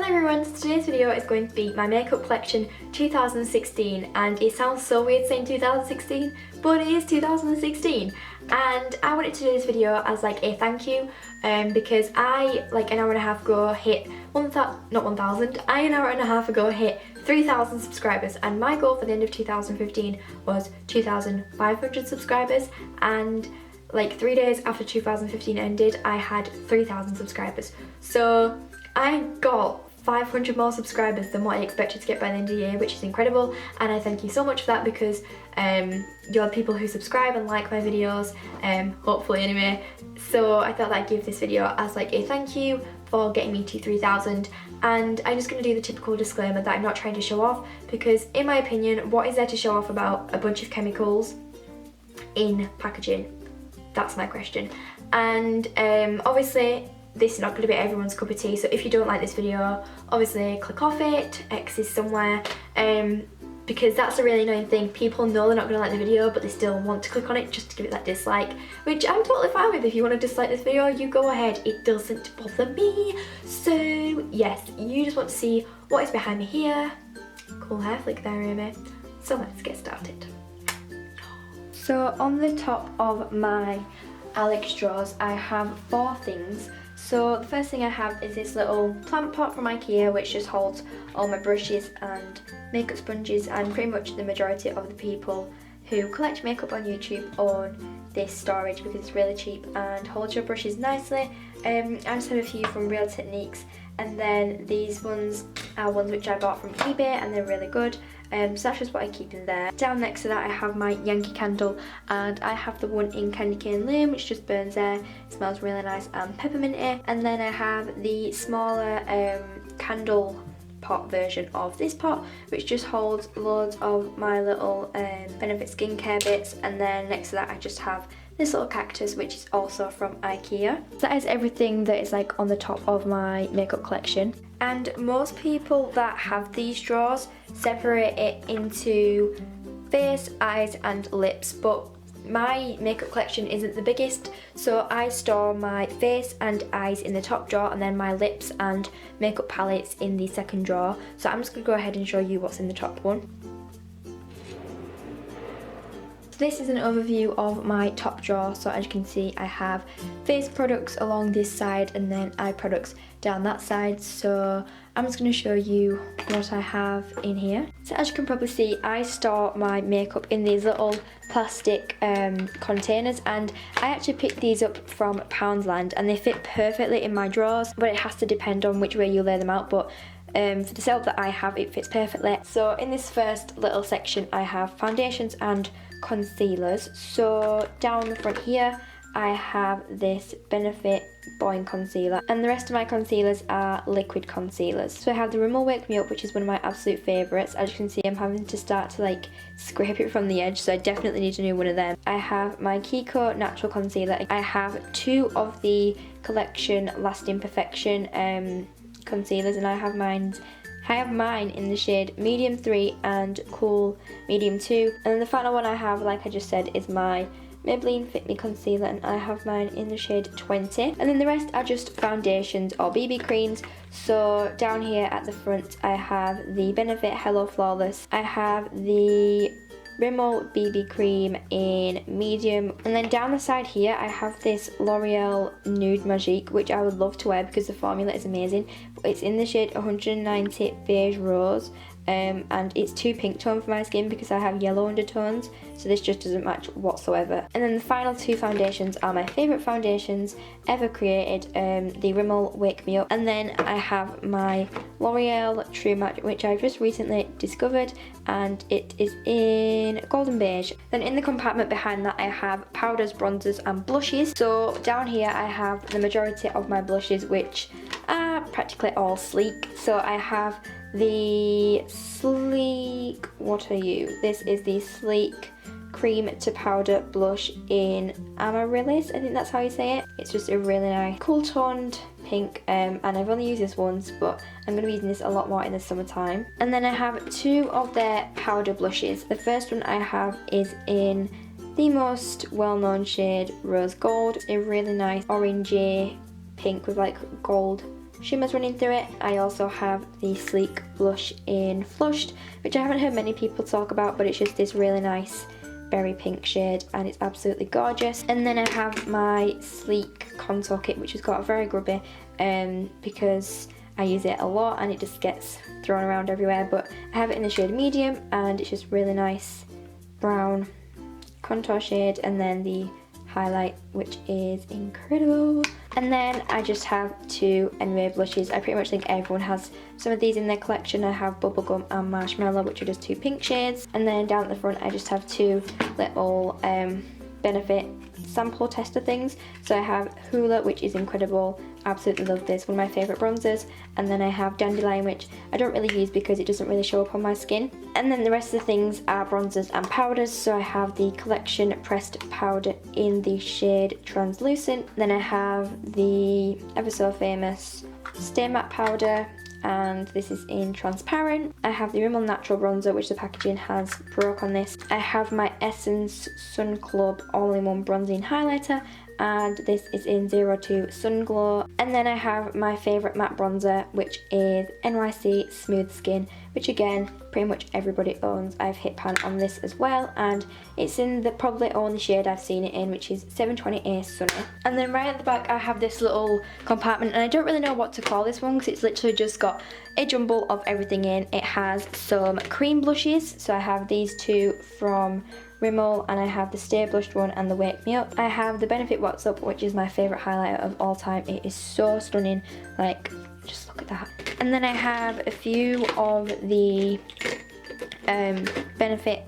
Hello everyone, so today's video is going to be my makeup collection 2016, and it sounds so weird saying 2016, but it is 2016. And I wanted to do this video as like a thank you because I, like an hour and a half ago, hit 3,000 subscribers, and my goal for the end of 2015 was 2,500 subscribers, and like 3 days after 2015 ended I had 3,000 subscribers. So I got 500 more subscribers than what I expected to get by the end of the year, which is incredible, and I thank you so much for that because you're the people who subscribe and like my videos, hopefully anyway. So I thought I'd give this video as like a thank you for getting me to 3,000, and I'm just going to do the typical disclaimer that I'm not trying to show off, because in my opinion, what is there to show off about a bunch of chemicals in packaging? That's my question. And obviously this is not going to be everyone's cup of tea, so if you don't like this video, obviously click off it, X is somewhere, because that's a really annoying thing. People know they're not going to like the video, but they still want to click on it just to give it that dislike, which I'm totally fine with. If you want to dislike this video, you go ahead, it doesn't bother me. So yes, you just want to see what is behind me here. Cool hair flick there, Amy. So let's get started. So on the top of my Alex drawers, I have 4 things. So the first thing I have is this little plant pot from IKEA, which just holds all my brushes and makeup sponges, and pretty much the majority of the people who collect makeup on YouTube own this storage because it's really cheap and holds your brushes nicely. I just have a few from Real Techniques, and then these ones are ones which I bought from eBay and they're really good. So that's just what I keep in there. Down next to that I have my Yankee candle, and I have the one in Candy Cane Lane, which just burns there. It smells really nice and pepperminty. And then I have the smaller candle pot version of this pot, which just holds loads of my little Benefit skincare bits. And then next to that I just have this little cactus, which is also from IKEA. That is everything that is like on the top of my makeup collection. And most people that have these drawers separate it into face, eyes and lips, but my makeup collection isn't the biggest, so I store my face and eyes in the top drawer, and then my lips and makeup palettes in the second drawer. So I'm just going to go ahead and show you what's in the top one. So this is an overview of my top drawer. So as you can see, I have face products along this side and then eye products down that side. So I'm just going to show you what I have in here. So as you can probably see, I store my makeup in these little plastic containers, and I actually picked these up from Poundland and they fit perfectly in my drawers, but it has to depend on which way you lay them out. But for the setup that I have, it fits perfectly. So in this first little section I have foundations and concealers. So down the front here I have this Benefit Boing concealer, and the rest of my concealers are liquid concealers. So I have the Rimmel Wake Me Up, which is one of my absolute favourites. As you can see, I'm having to start to like scrape it from the edge, so I definitely need a new one of them. I have my Kiko Natural Concealer. I have 2 of the collection Lasting Perfection concealers, and I have mine in the shade Medium 3 and Cool Medium 2. And then the final one I have, like I just said, is my Maybelline Fit Me Concealer, and I have mine in the shade 20. And then the rest are just foundations or BB creams. So down here at the front I have the Benefit Hello Flawless. I have the Rimmel BB cream in medium, and then down the side here I have this L'Oreal Nude Magique, which I would love to wear because the formula is amazing. It's in the shade 190 Beige Rose, and it's too pink tone for my skin because I have yellow undertones, so this just doesn't match whatsoever. And then the final 2 foundations are my favourite foundations ever created, the Rimmel Wake Me Up, and then I have my L'Oreal True Match, which I just recently discovered, and it is in golden beige. Then in the compartment behind that I have powders, bronzers and blushes. So down here I have the majority of my blushes, which are practically all sleek. So I have the Sleek, what are you? This is the Sleek Cream to Powder Blush in Amaryllis, I think that's how you say it. It's just a really nice cool toned pink, and I've only used this once, but I'm going to be using this a lot more in the summertime. And then I have 2 of their powder blushes. The first one I have is in the most well-known shade Rose Gold. It's a really nice orangey pink with like gold shimmers running through it. I also have the Sleek blush in Flushed, which I haven't heard many people talk about, but it's just this really nice berry pink shade and it's absolutely gorgeous. And then I have my Sleek contour kit, which has got very grubby because I use it a lot and it just gets thrown around everywhere, but I have it in the shade medium and it's just really nice brown contour shade, and then the highlight, which is incredible. And then I just have two NUA blushes. I pretty much think everyone has some of these in their collection. I have Bubblegum and Marshmallow, which are just two pink shades. And then down at the front I just have two little Benefit sample tester things. So I have Hula, which is incredible, absolutely love this, one of my favourite bronzers. And then I have Dandelion, which I don't really use because it doesn't really show up on my skin. And then the rest of the things are bronzers and powders. So I have the Collection Pressed Powder in the shade Translucent. Then I have the ever so famous Stay Matte Powder, and this is in Transparent. I have the Rimmel Natural Bronzer, which the packaging has broke on this. I have my Essence Sun Club All-in-One Bronzing Highlighter, and this is in 02 Sun Glow. And then I have my favourite matte bronzer, which is NYC Smooth Skin, which again, pretty much everybody owns. I've hit pan on this as well, and it's in the probably only shade I've seen it in, which is 720A Sunny. And then right at the back I have this little compartment, and I don't really know what to call this one because it's literally just got a jumble of everything in. It has some cream blushes, so I have these two from Rimmel, and I have the Stay Blushed one and the Wake Me Up. I have the Benefit What's Up, which is my favourite highlighter of all time. It is so stunning, like, just look at that. And then I have a few of the Benefit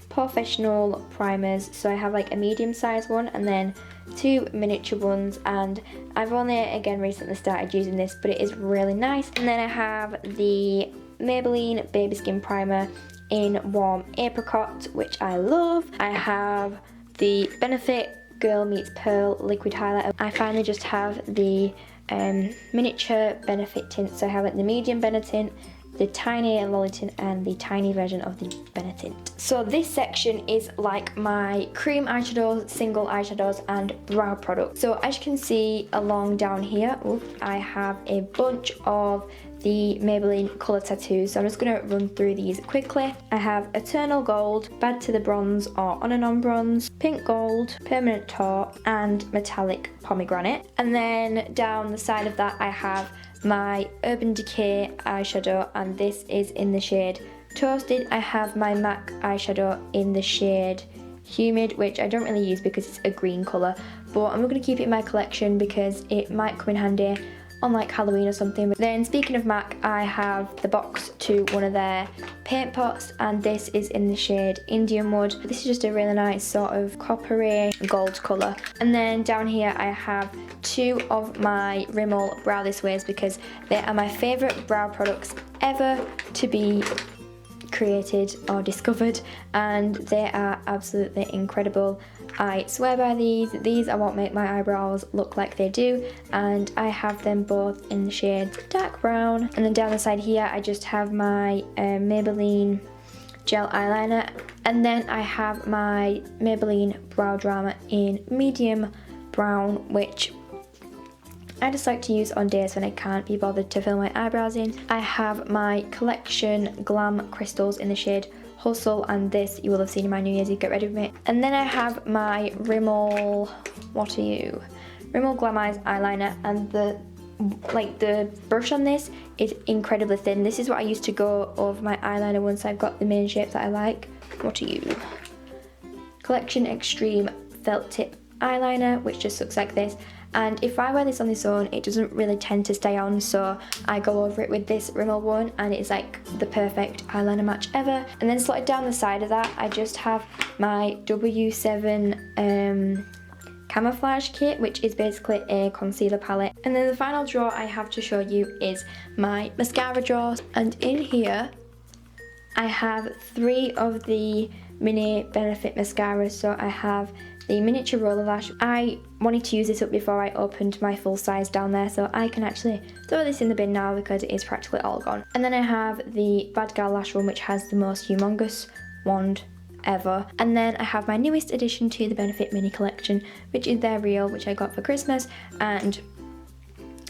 Professional primers. So I have like a medium sized one and then two miniature ones, and I've only again recently started using this, but it is really nice. And then I have the Maybelline Baby Skin Primer in Warm Apricot, which I love. I have the Benefit Girl Meets Pearl Liquid Highlighter. I finally just have the miniature Benefit tint, so I have like the medium Benetint, the tiny Lolly tint, and the tiny version of the Benetint. So this section is like my cream eyeshadows, single eyeshadows, and brow products. So as you can see along down here, I have a bunch of the Maybelline Colour Tattoos, so I'm just going to run through these quickly. I have Eternal Gold, Bad to the Bronze or On and On Bronze, Pink Gold, Permanent Taupe, and Metallic Pomegranate. And then down the side of that I have my Urban Decay eyeshadow, and this is in the shade Toasted. I have my MAC eyeshadow in the shade Humid, which I don't really use because it's a green colour, but I'm going to keep it in my collection because it might come in handy on like Halloween or something. But then speaking of MAC, I have the box to one of their paint pots, and this is in the shade Indian Wood. This is just a really nice sort of coppery gold colour. And then down here I have two of my Rimmel Brow This Ways because they are my favourite brow products ever to be created or discovered, and they are absolutely incredible. I swear by these are what make my eyebrows look like they do, and I have them both in the shade dark brown. And then down the side here I just have my Maybelline gel eyeliner, and then I have my Maybelline Brow Drama in medium brown, which I just like to use on days when I can't be bothered to fill my eyebrows in. I have my Collection Glam Crystals in the shade Hustle, and this you will have seen in my New Year's Eve Get Ready With Me. And then I have my Rimmel, Rimmel Glam Eyes eyeliner, and the brush on this is incredibly thin. This is what I use to go over my eyeliner once I've got the main shapes that I like. Collection Extreme Felt Tip eyeliner, which just looks like this. And if I wear this on its own, it doesn't really tend to stay on, so I go over it with this Rimmel one, and it's like the perfect eyeliner match ever. And then slotted down the side of that, I just have my W7 Camouflage Kit, which is basically a concealer palette. And then the final drawer I have to show you is my mascara drawer. And in here, I have three of the mini Benefit mascaras. So I have the miniature roller lash. I wanted to use this up before I opened my full size down there, so I can actually throw this in the bin now because it is practically all gone. And then I have the Bad Gal Lash one, which has the most humongous wand ever. And then I have my newest addition to the Benefit mini collection, which is their Real, which I got for Christmas, and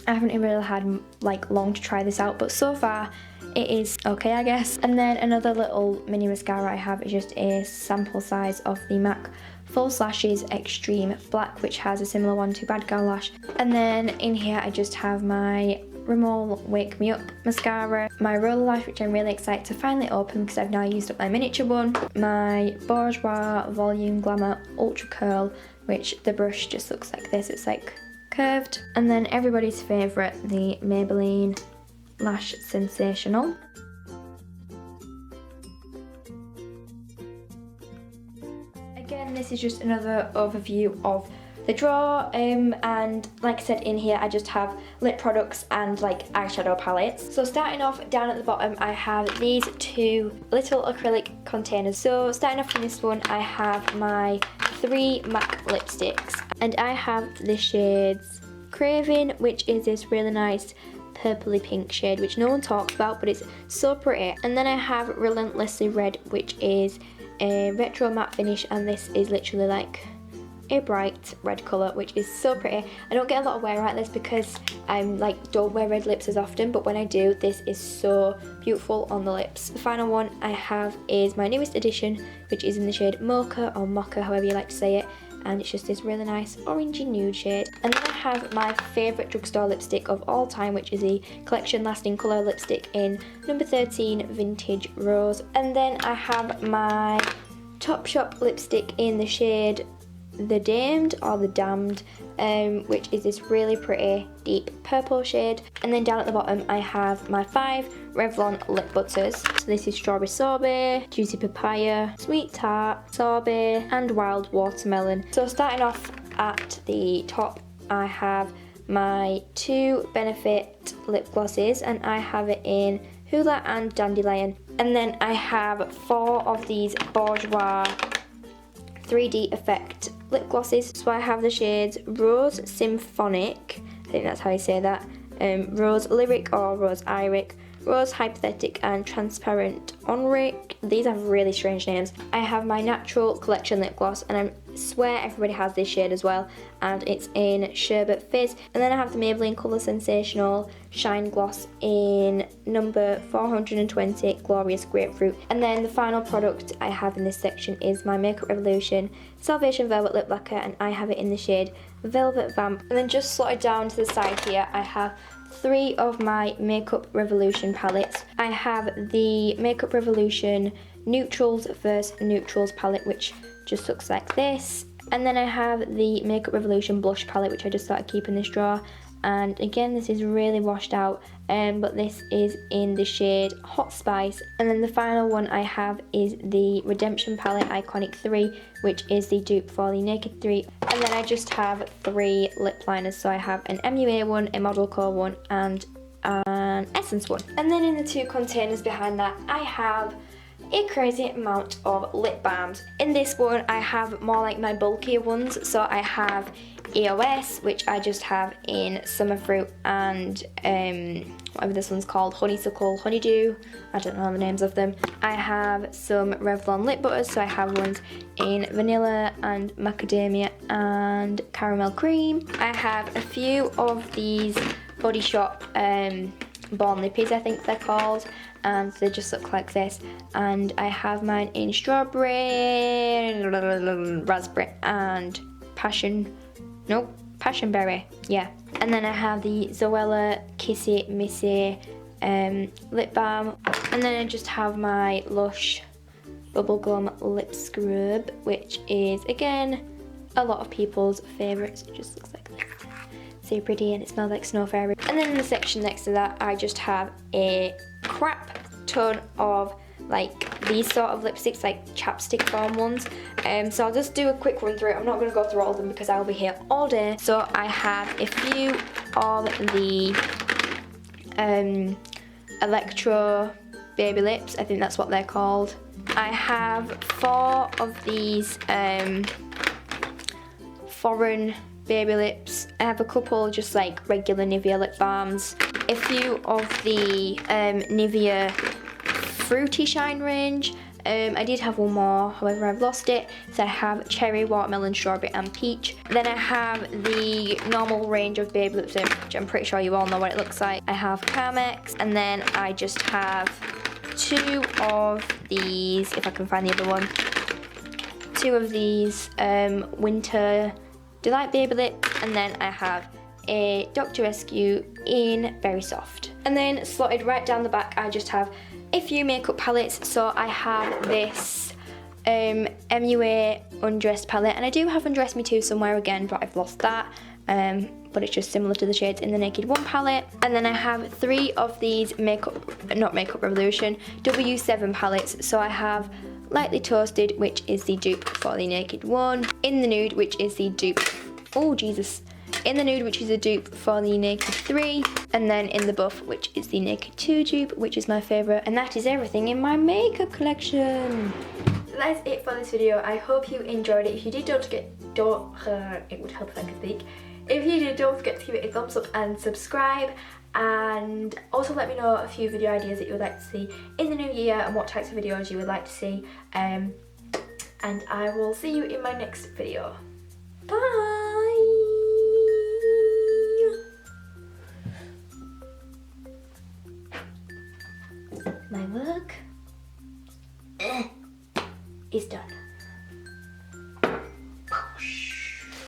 I haven't really had like long to try this out, but so far it is okay, I guess. And then another little mini mascara I have is just a sample size of the MAC Full Lashes Extreme Black, which has a similar one to Bad Girl Lash. And then in here I just have my Rimmel Wake Me Up mascara, my roller lash, which I'm really excited to finally open because I've now used up my miniature one, my Bourjois Volume Glamour Ultra Curl, which the brush just looks like this, it's like curved. And then everybody's favourite, the Maybelline Lash Sensational. Again, this is just another overview of the drawer, and like I said, in here I just have lip products and like eyeshadow palettes. So starting off down at the bottom, I have these two little acrylic containers. So starting off from this one, I have my 3 MAC lipsticks, and I have the shades Craving, which is this really nice purpley pink shade, which no one talks about, but it's so pretty. And then I have Relentlessly Red, which is a retro matte finish, and this is literally like a bright red colour, which is so pretty. I don't get a lot of wear out of this because I'm like don't wear red lips as often, but when I do, this is so beautiful on the lips. The final one I have is my newest addition, which is in the shade Mocha or Mocha, however you like to say it, and it's just this really nice orangey nude shade. And then I have my favourite drugstore lipstick of all time, which is the Collection Lasting Colour lipstick in number 13 Vintage Rose. And then I have my Topshop lipstick in the shade The Damned or The Damned, which is this really pretty deep purple shade. And then down at the bottom I have my 5 Revlon lip butters. So this is Strawberry Sorbet, Juicy Papaya, Sweet Tart, Sorbet and Wild Watermelon. So starting off at the top, I have my 2 Benefit lip glosses, and I have it in Hula and Dandelion. And then I have 4 of these Bourjois 3D Effect lip glosses. So I have the shades Rose Symphonic, I think that's how you say that, Rose Lyric or Rose Iric, Rose Hypothetic and Transparent Onric. These have really strange names. I have my Natural Collection lip gloss, and I swear everybody has this shade as well, and it's in Sherbet Fizz. And then I have the Maybelline Colour Sensational Shine Gloss in number 420 Glorious Grapefruit. And then the final product I have in this section is my Makeup Revolution Salvation Velvet Lip Lacquer, and I have it in the shade Velvet Vamp. And then just slotted down to the side here, I have 3 of my Makeup Revolution palettes. I have the Makeup Revolution Neutrals vs Neutrals palette, which just looks like this. And then I have the Makeup Revolution Blush palette, which I just thought I'd keep in this drawer. And again, this is really washed out, but this is in the shade Hot Spice. And then the final one I have is the Redemption palette Iconic 3, which is the dupe for the Naked 3. And then I just have 3 lip liners. So I have an MUA one, a Model Core one, and an Essence one. And then in the 2 containers behind that, I have a crazy amount of lip balms. In this one, I have more like my bulkier ones. So I have EOS, which I just have in Summer Fruit and whatever this one's called, Honeysuckle, Honeydew, I don't know the names of them. I have some Revlon lip butters, so I have ones in Vanilla and Macadamia and Caramel Cream. I have a few of these Body Shop Born Lippies, I think they're called, and they just look like this. And I have mine in Strawberry, Raspberry and Passionberry, yeah. And then I have the Zoella Kissy Missy lip balm. And then I just have my Lush Bubblegum Lip Scrub, which is, again, a lot of people's favourites. It just looks like this. So pretty, and it smells like Snow Fairy. And then in the section next to that, I just have a crap ton of like these sort of lipsticks, like chapstick form ones. So I'll just do a quick run through it. I'm not going to go through all of them because I'll be here all day. So I have a few of the Electro Baby Lips, I think that's what they're called. I have 4 of these foreign baby lips. I have a couple just like regular Nivea lip balms. A few of the Nivea Fruity Shine range. I did have one more, however I've lost it. So I have cherry, watermelon, strawberry and peach. Then I have the normal range of baby lipstick, which I'm pretty sure you all know what it looks like. I have Carmex, and then I just have 2 of these, if I can find the other one. 2 of these Winter Delight Baby Lip, and then I have a Dr. Rescue in Very Soft. And then slotted right down the back, I just have a few makeup palettes. So I have this MUA Undressed palette, and I do have Undress Me Too somewhere again, but I've lost that. But it's just similar to the shades in the Naked One palette. And then I have 3 of these not Makeup Revolution, W7 palettes. So I have Lightly Toasted, which is the dupe for the Naked One, In the Nude, which is the dupe, oh Jesus, In the Nude, which is a dupe for the Naked 3, and then In the Buff, which is the Naked 2 dupe, which is my favourite. And that is everything in my makeup collection. So that's it for this video. I hope you enjoyed it. If you did, it would help if I could speak. If you did, don't forget to give it a thumbs up and subscribe. And also let me know a few video ideas that you would like to see in the new year and what types of videos you would like to see. And I will see you in my next video. Bye! My work is done.